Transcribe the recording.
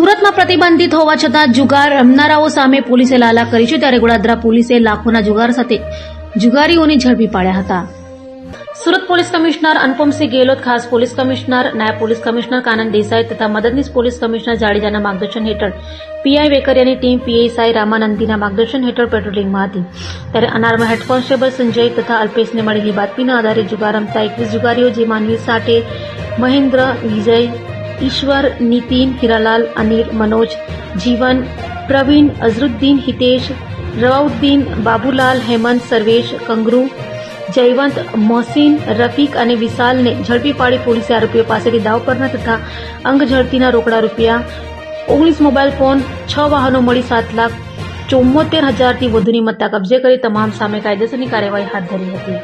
સુરતમાં પ્રતિબંધિત હોવા છતાં જુગાર રમનારાઓ સામે પોલીસે લાલા કરી છે, ત્યારે ગોળાદરા પોલીસે લાખોના જુગાર સાથે જુગારીઓને ઝડપી પાડ્યા હતા. સુરત પોલીસ કમિશનર અનુપમસિંહ ગેહલોત, ખાસ પોલીસ કમિશનર, નાયબ પોલીસ કમિશનર કાનન દેસાઈ તથા મદદનીશ પોલીસ કમિશનર જાડેજાના માર્ગદર્શન હેઠળ પીઆઈ વેકરિયાની ટીમ પીએસઆઈ રામાનંદીના માર્ગદર્શન હેઠળ પેટ્રોલિંગમાં હતી. ત્યારે અનારમાં હેડ કોન્સ્ટેબલ સંજય તથા અલ્પેશને મળેલી બાતમીના આધારે જુગાર રમતા 21 જુગારીઓ, જેમાં અનિલ સાટે, મહેન્દ્ર, વિજય, ઈશ્વર, નીતિન, હીરાલાલ, અનિલ, મનોજ, જીવન, પ્રવીણ, અઝરુદ્દીન, હિતેશ, રવાઉદ્દીન, બાબુલાલ, હેમંત, સર્વેશ, કંગરુ, જયવંત, મોહસિન, રફીક અને વિશાલને ઝડપી પાડી પોલીસે આરોપીઓ પાસેથી દાવ પરના તથા અંગ ઝડતીના રોકડા રૂપિયા 19 મોબાઈલ ફોન, 6 વાહનો મળી 7,74,000થી વધુની મત્તા કબજે કરી તમામ સામે કાયદેસરની કાર્યવાહી હાથ ધરી હતી.